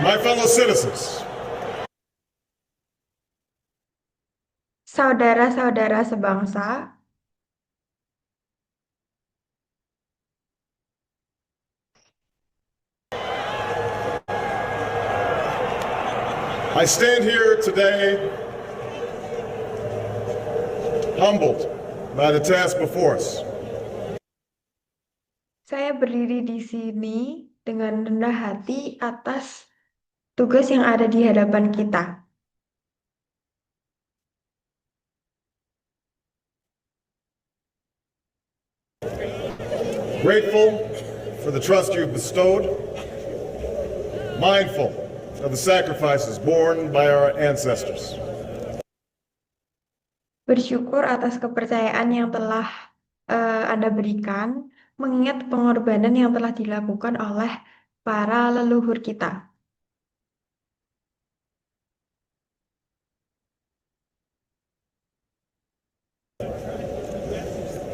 My fellow citizens, Saudara-saudara sebangsa, I stand here today humbled by the task before us. saya berdiri di sini dengan rendah hati atas tugas yang ada di hadapan kita. Grateful for the trust you've bestowed, mindful of the sacrifices borne by our ancestors. Bersyukur atas kepercayaan yang telah Anda berikan, mengingat pengorbanan yang telah dilakukan oleh para leluhur kita.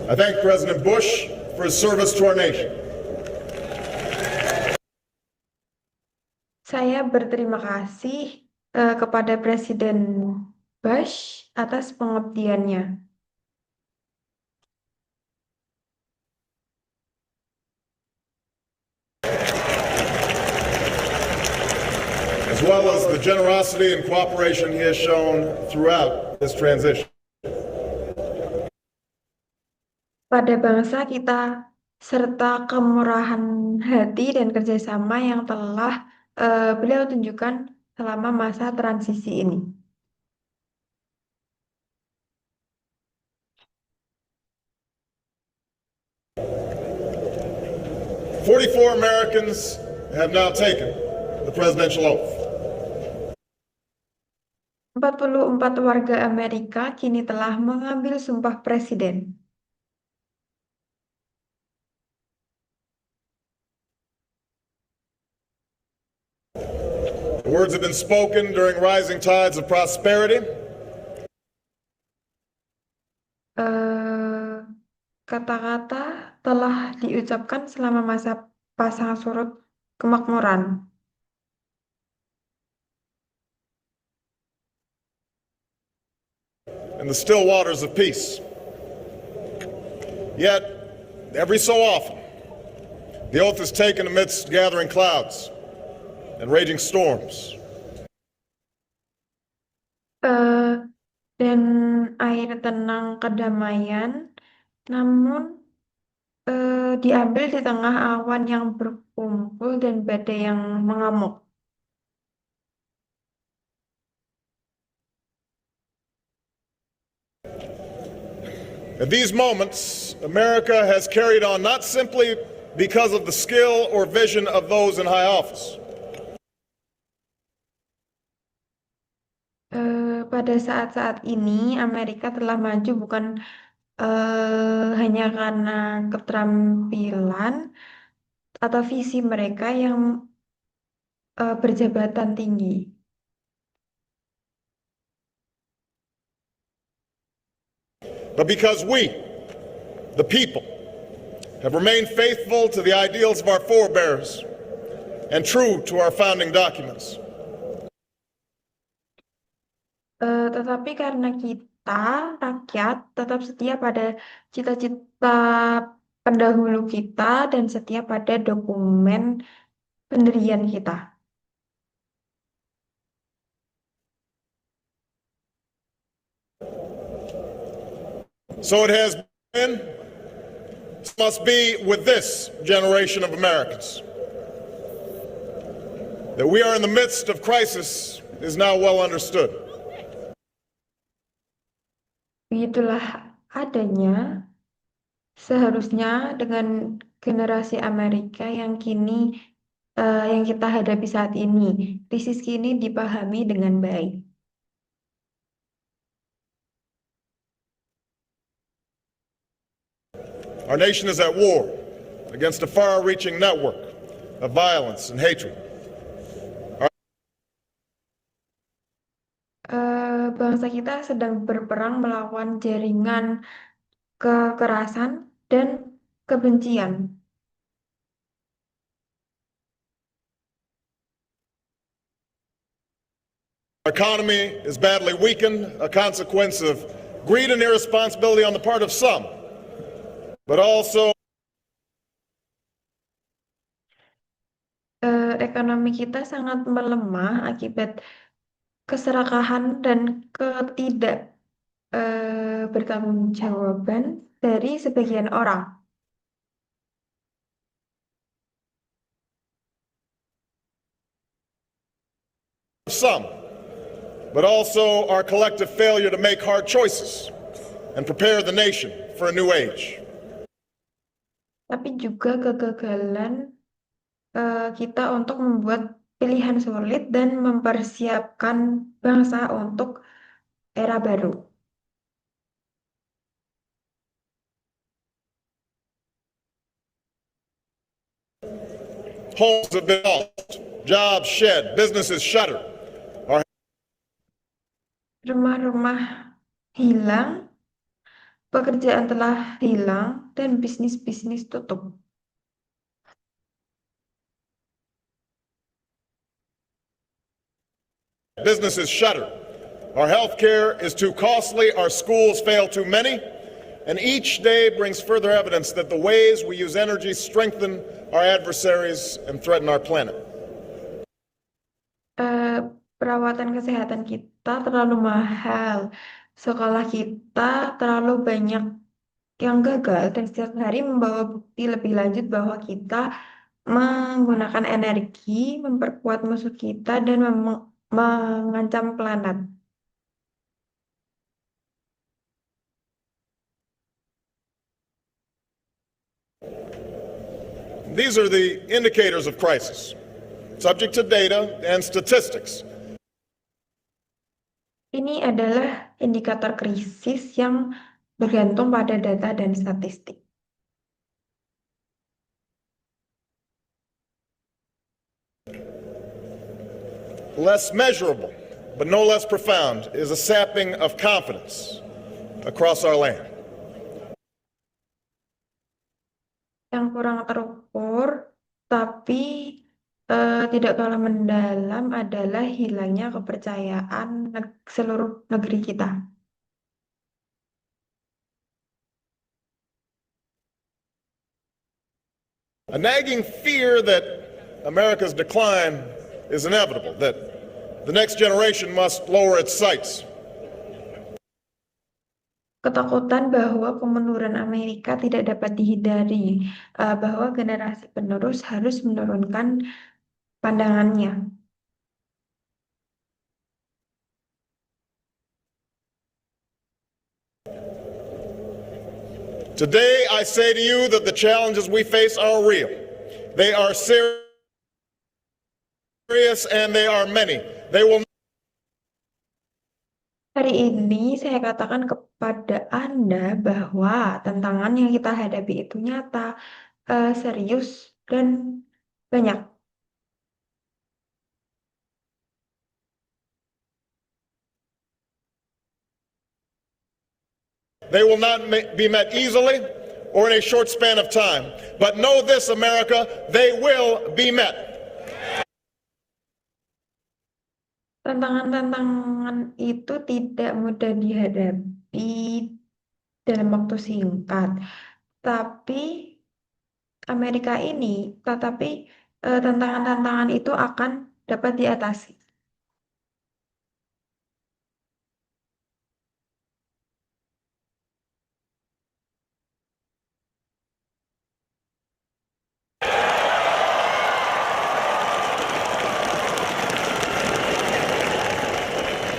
I thank President Bush for his service to our nation. Saya berterima kasih kepada Presiden Bush atas pengabdiannya. As well as the generosity and cooperation he has shown throughout this transition. Pada bangsa kita, serta kemurahan hati dan kerjasama yang telah beliau tunjukkan selama masa transisi ini. "44 Americans have now taken the presidential oath. 44 warga Amerika kini telah mengambil sumpah presiden. The words have been spoken during rising tides of prosperity Kata-kata telah diucapkan selama masa pasang surut kemakmuran. and the still waters of peace. Yet, every so often, the oath is taken amidst gathering clouds and raging storms. Dan air tenang kedamaian, namun diambil di tengah awan yang berkumpul dan badai yang mengamuk. At these moments, America has carried on not simply because of the skill or vision of those in high office, Pada saat-saat ini, Amerika telah maju bukan hanya karena keterampilan atau visi mereka yang berjabatan tinggi, but because we, the people, have remained faithful to the ideals of our forebears and true to our founding documents. Tetapi karena kita, rakyat, tetap setia pada cita-cita pendahulu kita dan setia pada dokumen pendirian kita. So it has been, must be with this generation of Americans. That we are in the midst of crisis is now well understood. Begitulah adanya seharusnya dengan generasi Amerika yang kini yang kita hadapi saat ini. Krisis kini dipahami dengan baik. Our nation is at war against a far-reaching network of violence and hatred. Bangsa kita sedang berperang melawan jaringan kekerasan dan kebencian. 'Kebencian' Our economy is badly weakened, a consequence of greed and irresponsibility on the part of some, but also ekonomi kita sangat melemah akibat keserakahan dan ketidak bertanggungjawaban dari sebagian orang. some, but also our collective failure to make hard choices and prepare the nation for a new age. Tapi juga kegagalan kita untuk membuat pilihan sulit dan mempersiapkan bangsa untuk era baru. Homes have been lost, jobs shed, businesses shuttered. Rumah-rumah hilang, pekerjaan telah hilang, dan bisnis-bisnis tutup. Businesses shuttered. Our healthcare is too costly, our schools fail too many, and each day brings further evidence that the ways we use energy strengthen our adversaries and threaten our planet. Perawatan kesehatan kita terlalu mahal, sekolah kita terlalu banyak yang gagal, dan setiap hari membawa bukti lebih lanjut bahwa kita menggunakan energi memperkuat musuh kita dan mengancam planet. These are the indicators of crisis, subject to data and statistics. Ini adalah indikator krisis yang bergantung pada data dan statistik. Less measurable, but no less profound, is a sapping of confidence across our land. Yang kurang terukur, tapi tidak kalah mendalam adalah hilangnya kepercayaan seluruh negeri kita. A nagging fear that America's decline is inevitable, that the next generation must lower its sights. Ketakutan bahwa kemunduran Amerika tidak dapat dihindari, bahwa generasi penerus harus menurunkan pandangannya. Today, I say to you that the challenges we face are real. They are serious and they are many. They will Hari ini saya katakan kepada Anda bahwa tantangan yang kita hadapi itu nyata, serius, dan banyak. They will not be met easily or in a short span of time. But know this, America, they will be met. Tantangan-tantangan itu tidak mudah dihadapi dalam waktu singkat. Tetapi tantangan-tantangan itu akan dapat diatasi.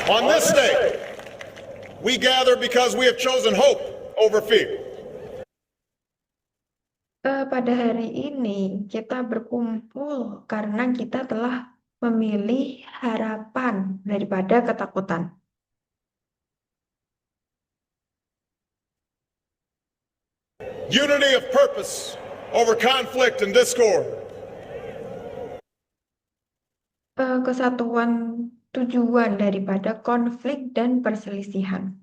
On this day, we gather because we have chosen hope over fear. Pada hari ini kita berkumpul karena kita telah memilih harapan daripada ketakutan. Unity of purpose over conflict and discord. Kesatuan tujuan daripada konflik dan perselisihan.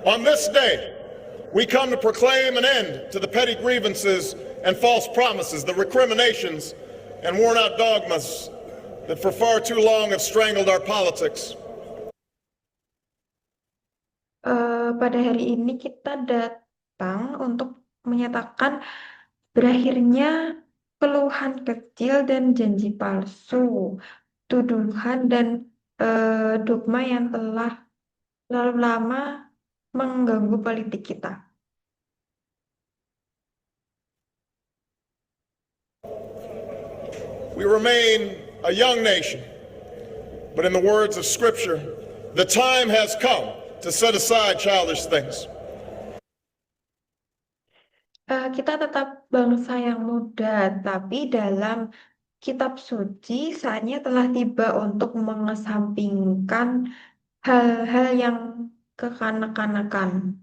On this day, we come to proclaim an end to the petty grievances and false promises, the recriminations and worn out dogmas that for far too long have strangled our politics. Pada hari ini kita datang untuk menyatakan berakhirnya keluhan kecil dan janji palsu, tuduhan dan dogma yang telah terlalu lama mengganggu politik kita. We remain a young nation, but in the words of Scripture, the time has come to set aside childish things. Kita tetap bangsa yang muda, tapi dalam kitab suci saatnya telah tiba untuk mengesampingkan hal-hal yang kekanak-kanakan.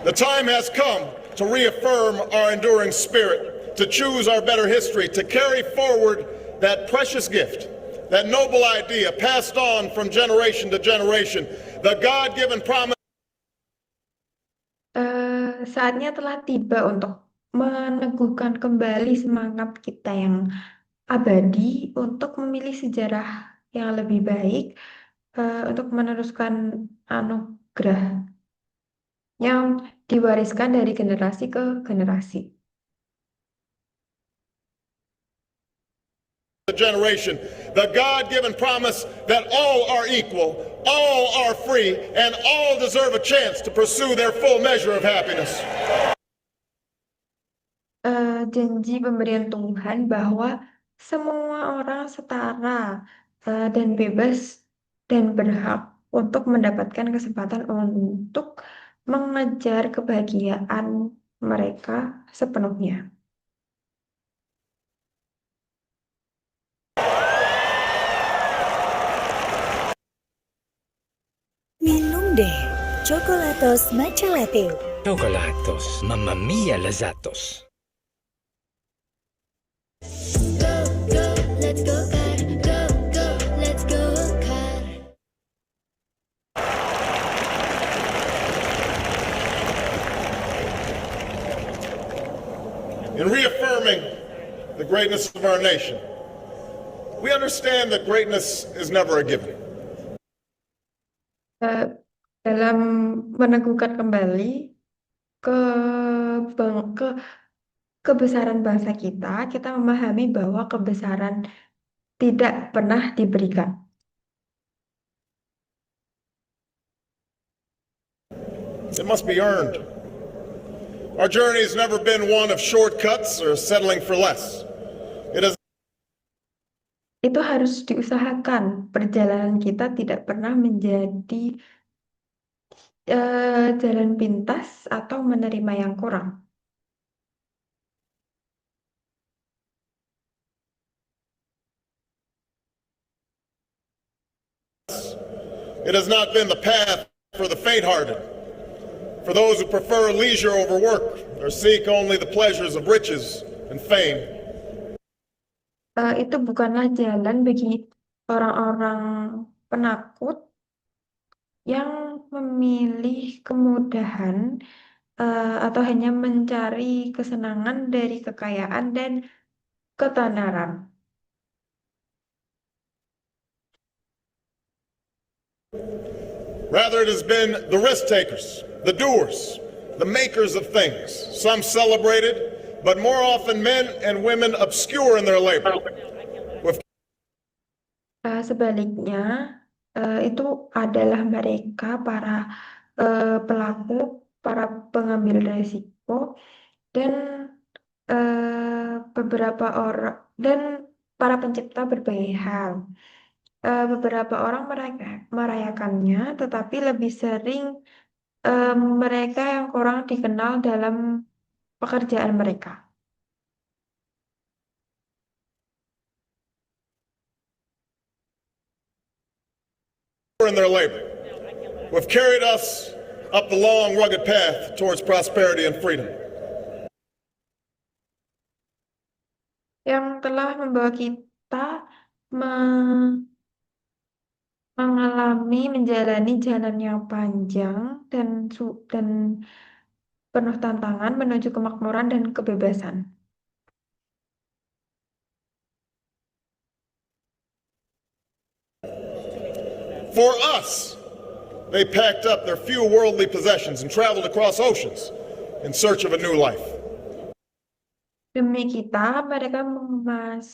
The time has come to reaffirm our enduring spirit, to choose our better history, to carry forward that precious gift, that noble idea passed on from generation to generation, the God-given promise. Saatnya telah tiba untuk meneguhkan kembali semangat kita yang abadi untuk memilih sejarah yang lebih baik, untuk meneruskan anugerah yang diwariskan dari generasi ke generasi. Generation, the God-given promise that all are equal, all are free, and all deserve a chance to pursue their full measure of happiness. Janji pemberian Tuhan bahwa semua orang setara dan bebas dan berhak untuk mendapatkan kesempatan untuk mengejar kebahagiaan mereka sepenuhnya. Minum deh, Chocolatos Matcha Latte. Chocolatos, mamma mia lazzatos. Let's go car, go, let's go car. In reaffirming the greatness of our nation, we understand that greatness is never a given. Dalam meneguhkan kembali kebesaran bangsa kita, kita memahami bahwa kebesaran tidak pernah diberikan. It must be earned. Our journey has never been one of shortcuts or settling for less. It has Itu harus diusahakan. Perjalanan kita tidak pernah menjadi jalan pintas atau menerima yang kurang. It has not been the path for the faint-hearted, for those who prefer leisure over work or seek only the pleasures of riches and fame. Itu bukanlah jalan bagi orang-orang penakut yang memilih kemudahan atau hanya mencari kesenangan dari kekayaan dan ketenaran. Rather, it has been the risk takers, the doers, the makers of things, some celebrated, but more often men and women obscure in their labor. Sebaliknya, itu adalah mereka para pelaku, para pengambil resiko, dan beberapa orang dan para pencipta berbagai hal. Beberapa orang merayakannya, tetapi lebih sering mereka yang kurang dikenal dalam pekerjaan mereka. In their labor, who have carried us up the long, rugged path towards prosperity and freedom. Yang telah membawa kita menjalani jalan yang panjang dan penuh tantangan menuju kemakmuran dan kebebasan. For us, they packed up their few worldly possessions and traveled across oceans in search of a new life. Demi kita, mereka mengemas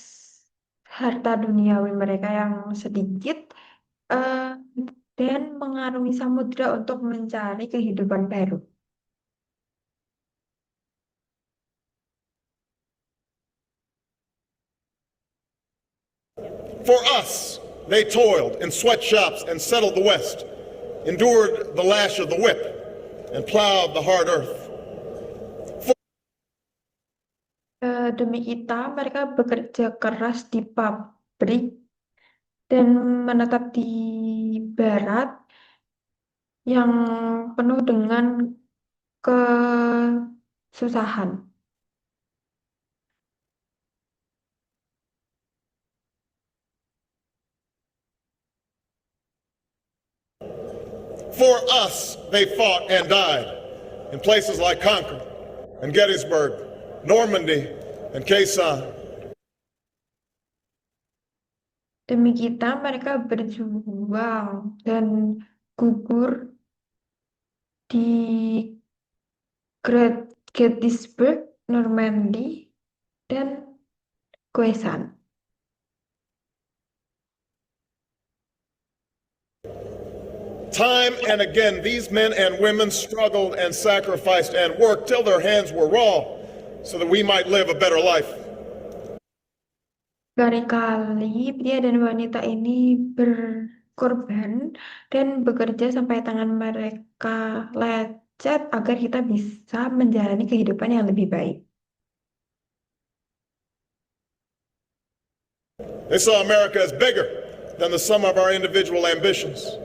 harta duniawi mereka yang sedikit eh, dan mengarungi samudra untuk mencari kehidupan baru. For us, they toiled in sweatshops and settled the West, endured the lash of the whip, and plowed the hard earth. Demi kita, mereka bekerja keras di pabrik dan menetap di barat yang penuh dengan kesusahan. For us, they fought and died in places like Concord and Gettysburg, Normandy, and Khe Sanh. Demi kita, mereka berjuang dan gugur di Gettysburg, Normandy, dan Khe Sanh. Time and again, these men and women struggled and sacrificed and worked till their hands were raw so that we might live a better life. Kali-kali pria dan wanita ini berkorban dan bekerja sampai tangan mereka lecet agar kita bisa menjalani kehidupan yang lebih baik. They saw America as bigger than the sum of our individual ambitions.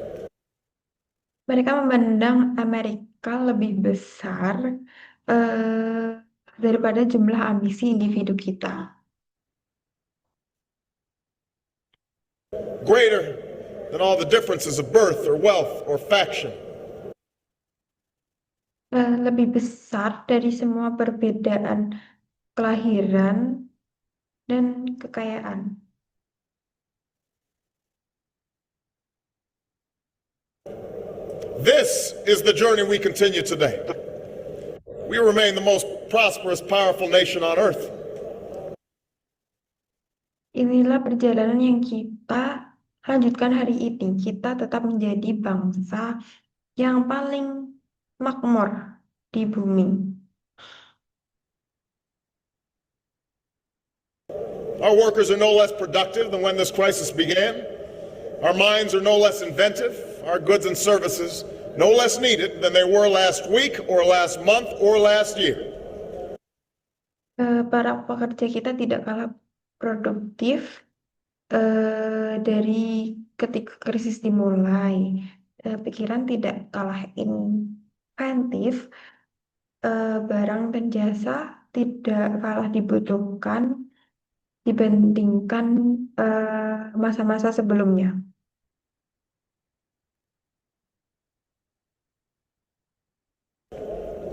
Mereka memandang Amerika lebih besar daripada jumlah ambisi individu kita. Greater than all the differences of birth or wealth or faction. Lebih besar dari semua perbedaan kelahiran dan kekayaan. This is the journey we continue today. We remain the most prosperous, powerful nation on earth. Inilah perjalanan yang kita lanjutkan hari ini. Kita tetap menjadi bangsa yang paling makmur di bumi. Our workers are no less productive than when this crisis began. Our minds are no less inventive. Our goods and services no less needed than they were last week or last month or last year. Para pekerja kita tidak kalah produktif dari ketika krisis dimulai. Pikiran tidak kalah inventif. Barang dan jasa tidak kalah dibutuhkan dibandingkan masa-masa sebelumnya.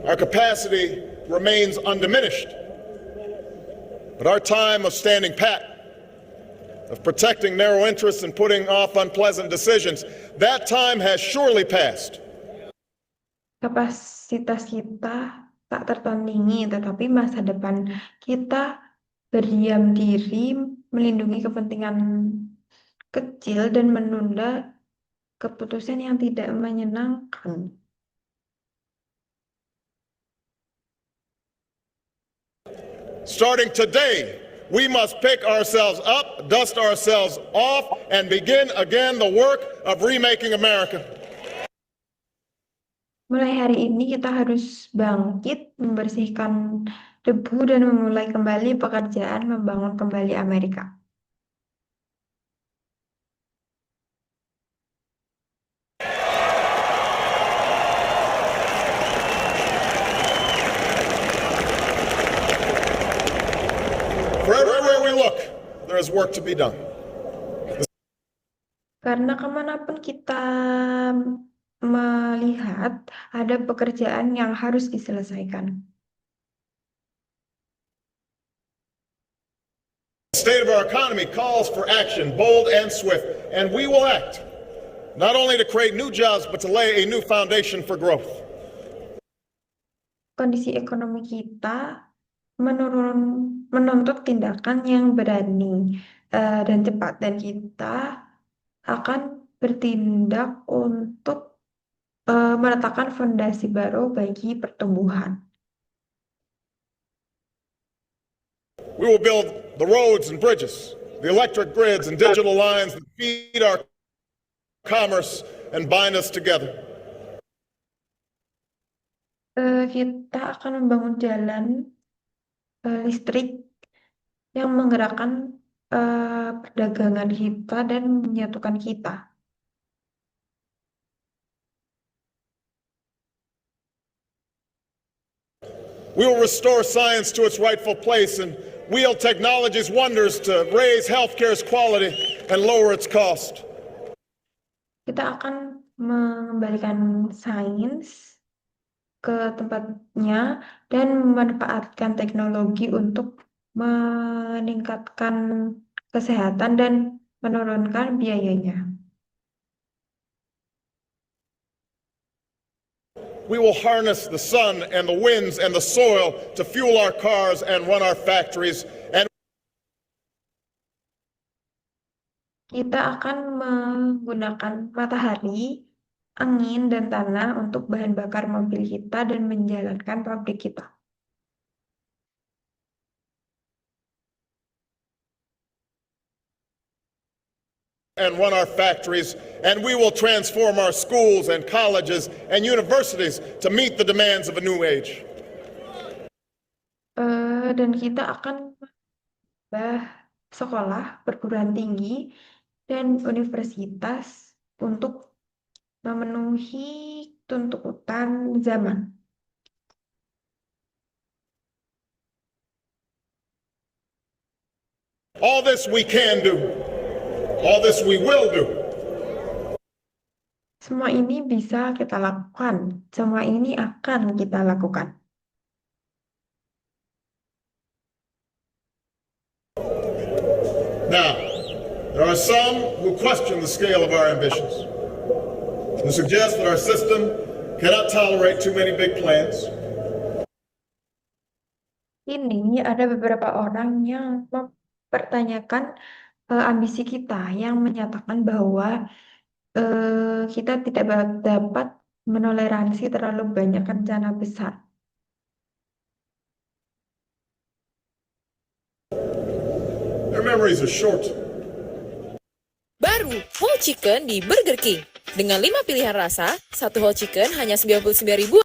Our capacity remains undiminished, but our time of standing pat, of protecting narrow interests and putting off unpleasant decisions, that time has surely passed. Kapasitas kita tak tertandingi, tetapi masa depan kita berdiam diri, melindungi kepentingan kecil dan menunda keputusan yang tidak menyenangkan. Starting today, we must pick ourselves up, dust ourselves off, and begin again the work of remaking America. Mulai hari ini kita harus bangkit, membersihkan debu dan memulai kembali pekerjaan membangun kembali Amerika. For everywhere we look, there is work to be done. Karena kemanapun kita melihat, ada pekerjaan yang harus diselesaikan. The state of our economy calls for action, bold and swift, and we will act, not only to create new jobs, but to lay a new foundation for growth. Kondisi ekonomi kita menuntut tindakan yang berani dan cepat, dan kita akan bertindak untuk meletakkan fondasi baru bagi pertumbuhan. We will build the roads and bridges, the electric grids and digital lines that feed our commerce and bind us together. Kita akan membangun jalan listrik yang menggerakkan perdagangan kita dan menyatukan kita. We will restore science to its rightful place and wield technology's wonders to raise healthcare's quality and lower its cost. Kita akan mengembalikan sains ke tempatnya dan memanfaatkan teknologi untuk meningkatkan kesehatan dan menurunkan biayanya. We will harness the sun and the winds and the soil to fuel our cars and run our factories. And Kita akan menggunakan matahari, angin, dan tanah untuk bahan bakar mobil kita dan menjalankan pabrik kita. run our factories, and we will transform our schools and colleges and universities to meet the demands of a new age. Dan kita akan menambah sekolah, perguruan tinggi, dan universitas untuk memenuhi tuntutan zaman. All this we can do. All this we will do. Semua ini bisa kita lakukan. Semua ini akan kita lakukan. Now, there are some who question the scale of our ambitions, who suggest that our system cannot tolerate too many big plans. Ini ada beberapa orang yang mempertanyakan ambisi kita, yang menyatakan bahwa kita tidak dapat menoleransi terlalu banyak rencana besar. Their memories are short. Baru whole chicken di Burger King. Dengan 5 pilihan rasa, satu whole chicken hanya 99.000.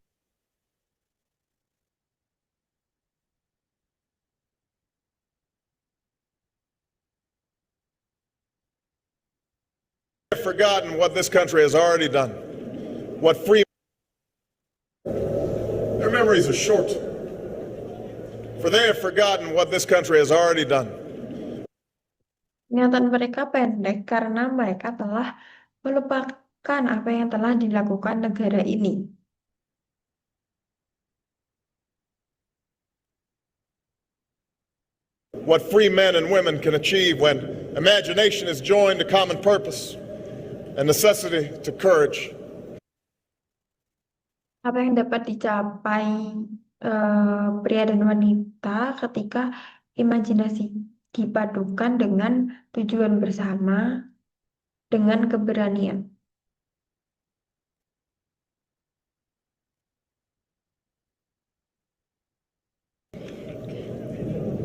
They've forgotten what this country has already done. What free. Their memories are short. For they have forgotten what this country has already done. Ingatan mereka pendek karena mereka telah melupakan apa yang telah dilakukan negara ini. What free men and women can achieve when imagination is joined to common purpose and necessity to courage. Apa yang dapat dicapai pria dan wanita ketika imajinasi dipadukan dengan tujuan bersama, dengan keberanian.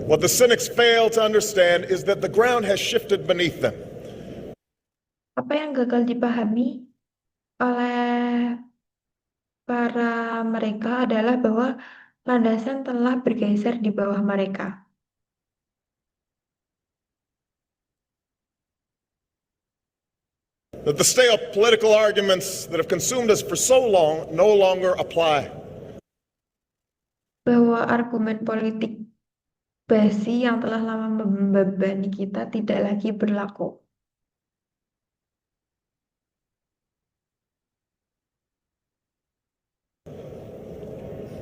What the cynics fail to understand is that the ground has shifted beneath them. Apa yang gagal dipahami oleh para mereka adalah bahwa landasan telah bergeser di bawah mereka. That the stale political arguments that have consumed us for so long no longer apply. Bahwa argumen politik basi yang telah lama membebani kita tidak lagi berlaku.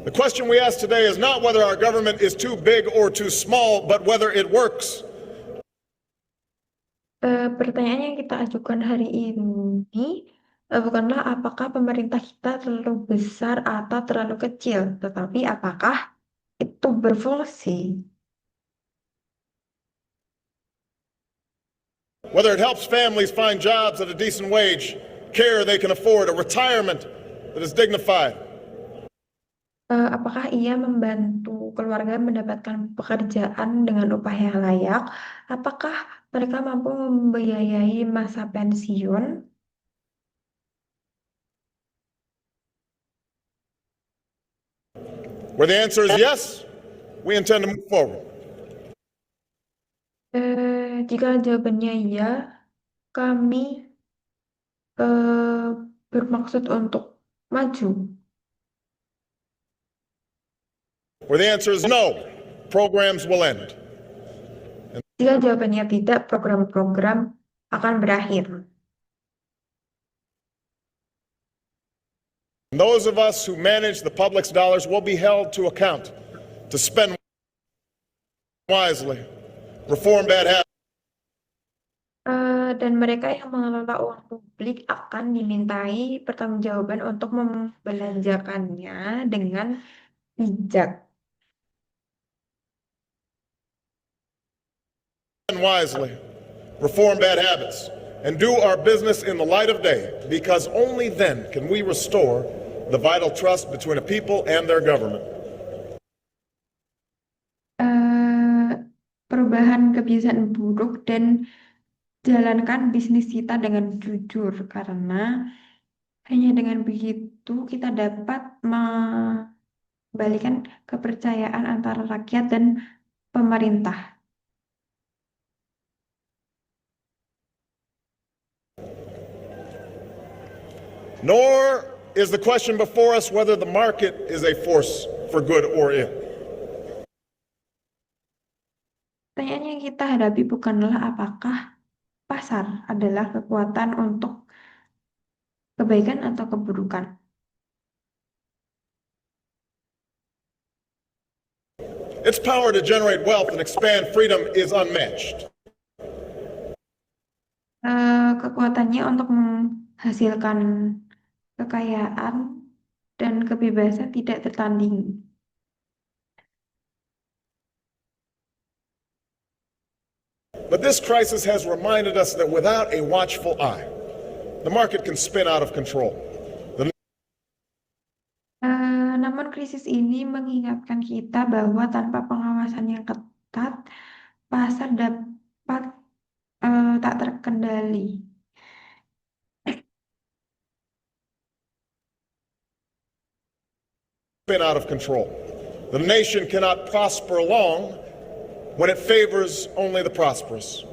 The question we ask today is not whether our government is too big or too small, but whether it works. Pertanyaan yang kita ajukan hari ini bukanlah apakah pemerintah kita terlalu besar atau terlalu kecil, tetapi apakah itu berfungsi. Whether it helps families find jobs at a decent wage, care they can afford, a retirement that is dignified. Apakah ia membantu keluarga mendapatkan pekerjaan dengan upah yang layak? Apakah mereka mampu membiayai masa pensiun? Where the answer is yes, we intend to move forward. Jika jawabannya iya, kami bermaksud untuk maju. Where the answer is no, programs will end. Jika jawabannya tidak, program-program akan berakhir. And those of us who manage the public's dollars will be held to account to spend wisely, reform bad habits. Dan mereka yang mengelola uang publik akan dimintai pertanggungjawaban untuk membelanjakannya dengan bijak. Wisely, reform bad habits, and do our business in the light of day, because only then can we restore the vital trust between a people and their government. Perubahan kebiasaan buruk dan jalankan bisnis kita dengan jujur, karena hanya dengan begitu kita dapat mengembalikan kepercayaan antara rakyat dan pemerintah. Nor is the question before us whether the market is a force for good or ill. Pertanyaan yang kita hadapi bukanlah apakah pasar adalah kekuatan untuk kebaikan atau keburukan. Its power to generate wealth and expand freedom is unmatched. Kekuatannya untuk menghasilkan kekayaan dan kebebasan tidak tertandingi. But this crisis has reminded us that without a watchful eye, the market can spin out of control. Namun krisis ini mengingatkan kita bahwa tanpa pengawasan yang ketat, pasar dapat tak terkendali. Spin out of control. The nation cannot prosper long when it favors only the prosperous.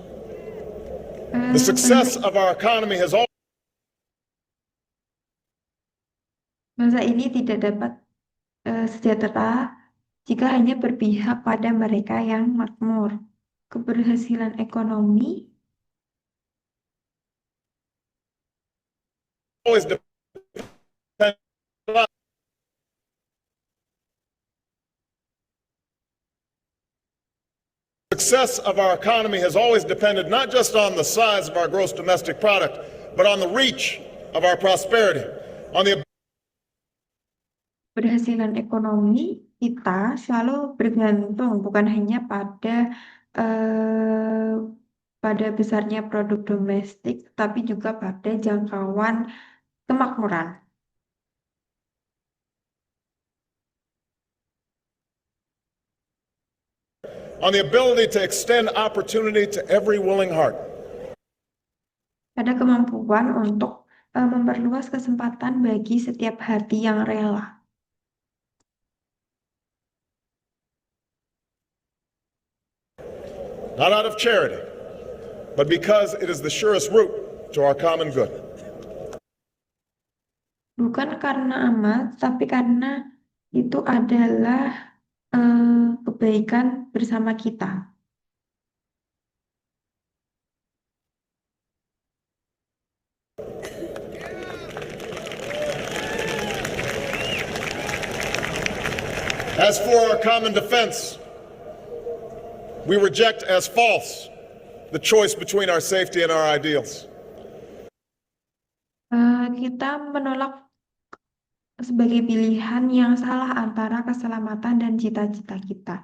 The success of our economy has always Bangsa ini tidak dapat sejahtera jika hanya berpihak pada mereka yang makmur. Keberhasilan ekonomi depended success of our economy has always depended not just on the size of our gross domestic product, but on the reach of our prosperity, on the Keberhasilan ekonomi kita selalu bergantung bukan hanya pada besarnya produk domestik, tapi juga pada jangkauan kemakmuran. on the ability to extend opportunity to every willing heart. Pada kemampuan untuk memperluas kesempatan bagi setiap hati yang rela. Not out of charity, but because it is the surest route to our common good. Bukan karena amat, tapi karena itu adalah kebaikan bersama kita. As for our common defense, we reject as false the choice between our safety and our ideals. Kita menolak sebagai pilihan yang salah antara keselamatan dan cita-cita kita.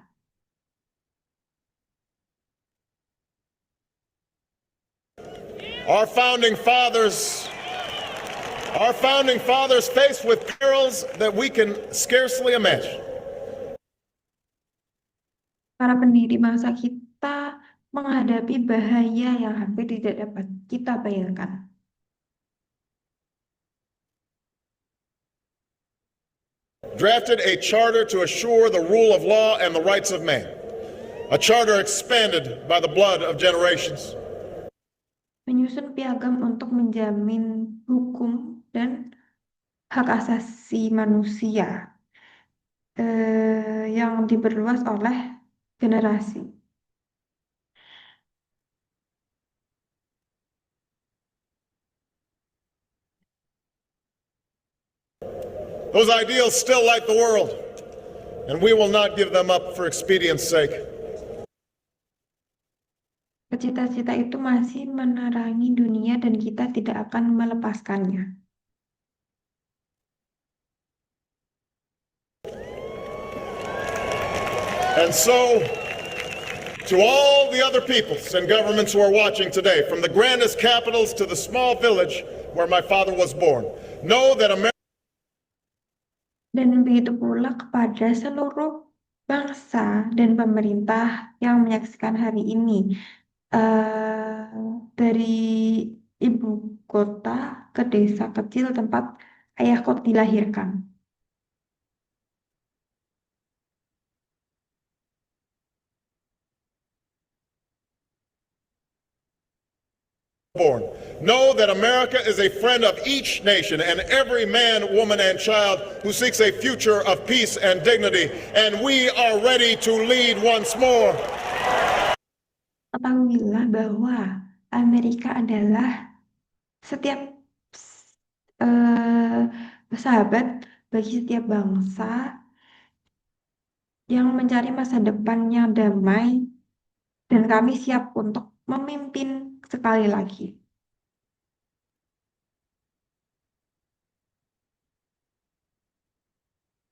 Our founding fathers faced with perils that we can scarcely imagine. Para pendiri bangsa kita menghadapi bahaya yang hampir tidak dapat kita bayangkan. Drafted a charter to assure the rule of law and the rights of man, a charter expanded by the blood of generations. Menyusun piagam untuk menjamin hukum dan hak asasi manusia yang diperluas oleh generasi. Those ideals still light the world, and we will not give them up for expedience sake. Cita-cita itu masih menerangi dunia dan kita tidak akan melepaskannya. And so, to all the other peoples and governments who are watching today, from the grandest capitals to the small village where my father was born, know that America. Dan begitu pula kepada seluruh bangsa dan pemerintah yang menyaksikan hari ini, dari ibu kota ke desa kecil tempat ayahku dilahirkan. Born. Know that America is a friend of each nation and every man, woman, and child who seeks a future of peace and dignity, and we are ready to lead once more. Ketahuilah bahwa Amerika adalah setiap sahabat bagi setiap bangsa yang mencari masa depan yang damai, dan kami siap untuk memimpin sekali lagi.